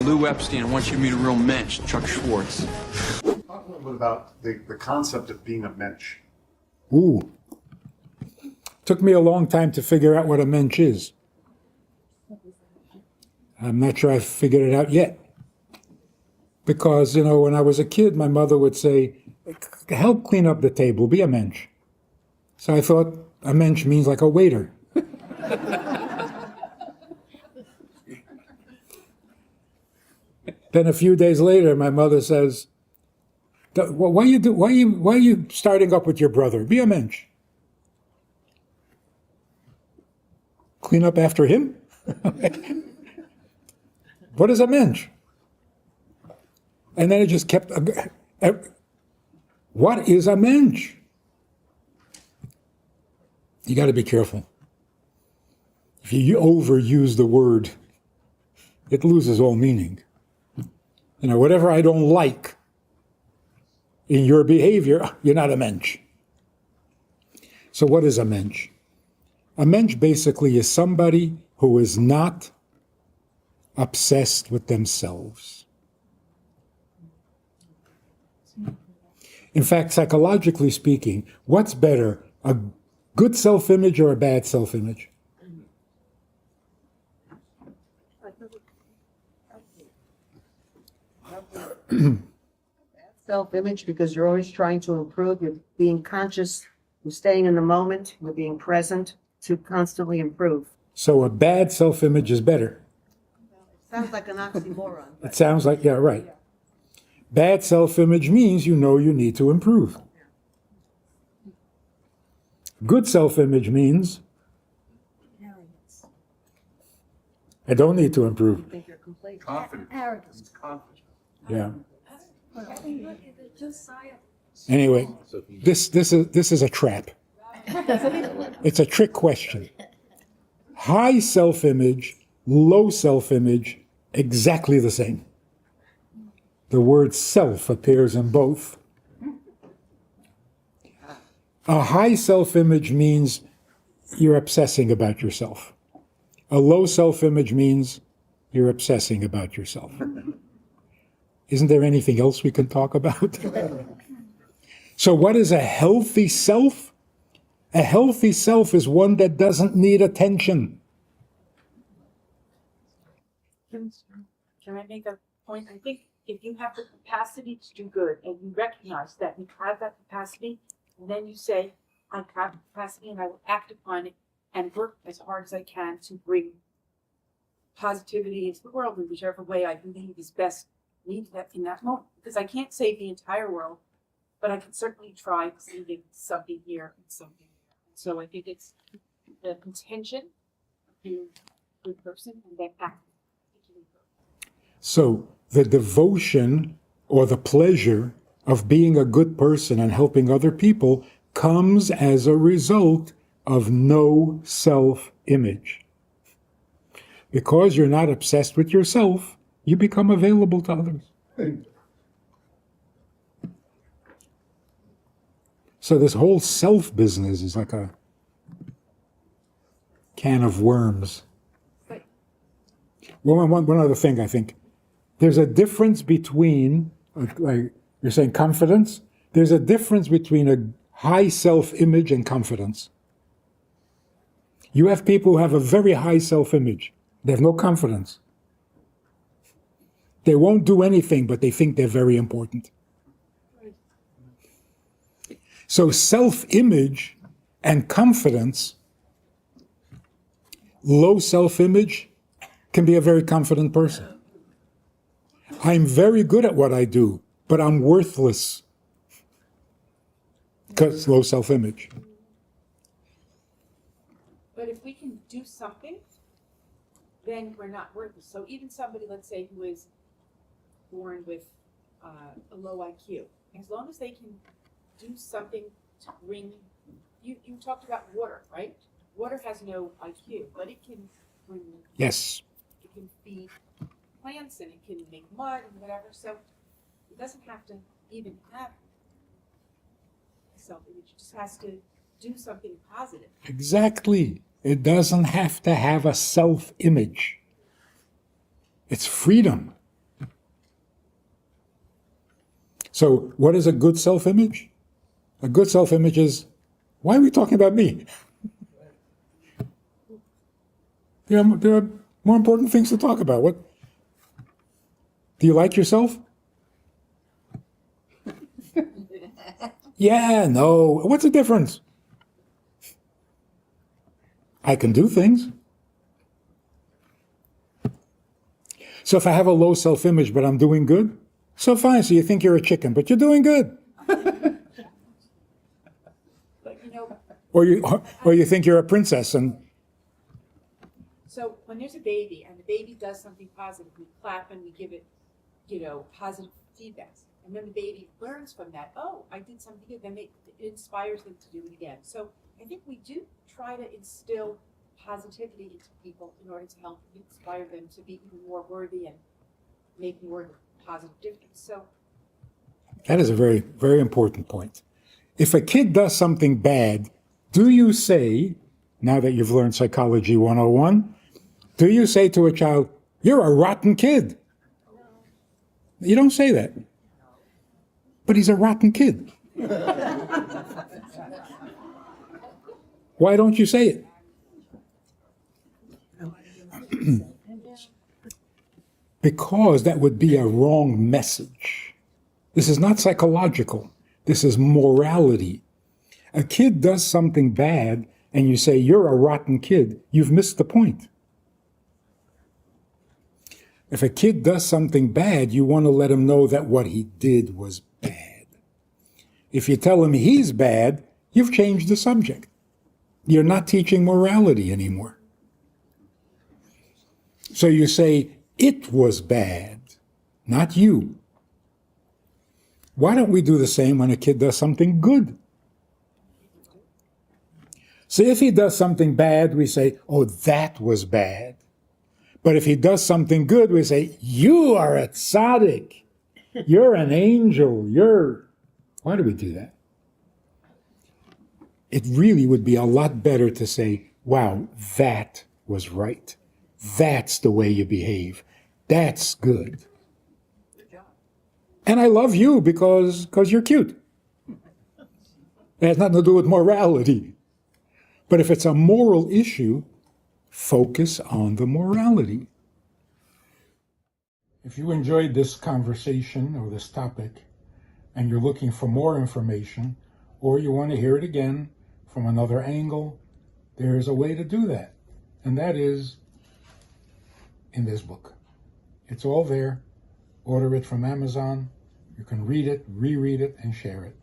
Lou Epstein. I want you to meet a real mensch, Chuck Schwartz. Talk a little bit about the concept of being a mensch. Ooh. Took me a long time to figure out what a mensch is. I'm not sure I've figured it out yet. Because, when I was a kid, my mother would say, help clean up the table, be a mensch. So I thought a mensch means like a waiter. Then a few days later, my mother says, why are you starting up with your brother? Be a mensch. Clean up after him? What is a mensch? And then it just kept, what is a mensch? You got to be careful. If you overuse the word, it loses all meaning. Whatever I don't like in your behavior, you're not a mensch. So what is a mensch? A mensch basically is somebody who is not obsessed with themselves. In fact, psychologically speaking, what's better, a good self-image or a bad self-image? Self-image, because you're always trying to improve, you're being conscious, you're staying in the moment, you're being present to constantly improve. So a bad self-image is better. Sounds like an oxymoron. It sounds like, yeah, right. Bad self-image means you need to improve. Good self-image means I don't need to improve. You think you're complete. Confidence. Arrogance. Confidence. Yeah. Anyway, this is a trap. It's a trick question. High self-image, low self-image, exactly the same. The word self appears in both. A high self-image means you're obsessing about yourself. A low self-image means you're obsessing about yourself. Isn't there anything else we can talk about? So what is a healthy self? A healthy self is one that doesn't need attention. Can I make a point? I think if you have the capacity to do good and you recognize that you have that capacity, and then you say, I have the capacity and I will act upon it and work as hard as I can to bring positivity into the world in whichever way I believe is best needed in that moment. Because I can't save the entire world, but I can certainly try saving something here and something there. So I think it's the intention of being a good person and then act. So the devotion or the pleasure of being a good person and helping other people comes as a result of no self-image. Because you're not obsessed with yourself, you become available to others. So this whole self business is like a can of worms. Well, one other thing, I think. There's a difference between, like you're saying, confidence. There's a difference between a high self-image and confidence. You have people who have a very high self-image. They have no confidence. They won't do anything, but they think they're very important. So self-image and confidence, low self-image, can be a very confident person. I'm very good at what I do, but I'm worthless because low self-image. But if we can do something, then we're not worthless. So even somebody, let's say, who is born with a low IQ, as long as they can do something to bring, you talked about water, right? Water has no IQ, but it can bring, Yes. it can feed plants and it can make mud and whatever. So it doesn't have to even have self-image. It just has to do something positive. Exactly. It doesn't have to have a self-image. It's freedom. So what is a good self-image? A good self-image is, why are we talking about me? There are more important things to talk about. What? Do you like yourself? Yeah, no. What's the difference? I can do things. So if I have a low self-image, but I'm doing good, so fine. So you think you're a chicken, but you're doing good. But Or you think you're a princess, and so when there's a baby and the baby does something positive, we clap and we give it, positive feedback. And then the baby learns from that, oh, I did something good, then it inspires them to do it again. So I think we do try to instill positivity into people in order to help inspire them to be even more worthy and make more positive difference. So that is a very, very important point. If a kid does something bad, do you say, now that you've learned Psychology 101, do you say to a child, you're a rotten kid? You don't say that. But he's a rotten kid. Why don't you say it? Because that would be a wrong message. This is not psychological. This is morality. A kid does something bad and you say, you're a rotten kid, you've missed the point. If a kid does something bad, you want to let him know that what he did was bad. If you tell him he's bad, you've changed the subject. You're not teaching morality anymore. So you say, it was bad, not you. Why don't we do the same when a kid does something good? So if he does something bad, we say, oh, that was bad. But if he does something good, we say, you are a tzaddik. You're an angel. Why do we do that? It really would be a lot better to say, wow, that was right. That's the way you behave. That's good. And I love you because you're cute. It has nothing to do with morality. But if it's a moral issue, focus on the morality. If you enjoyed this conversation or this topic, and you're looking for more information, or you want to hear it again from another angle, there's a way to do that. And that is in this book. It's all there. Order it from Amazon. You can read it, reread it, and share it.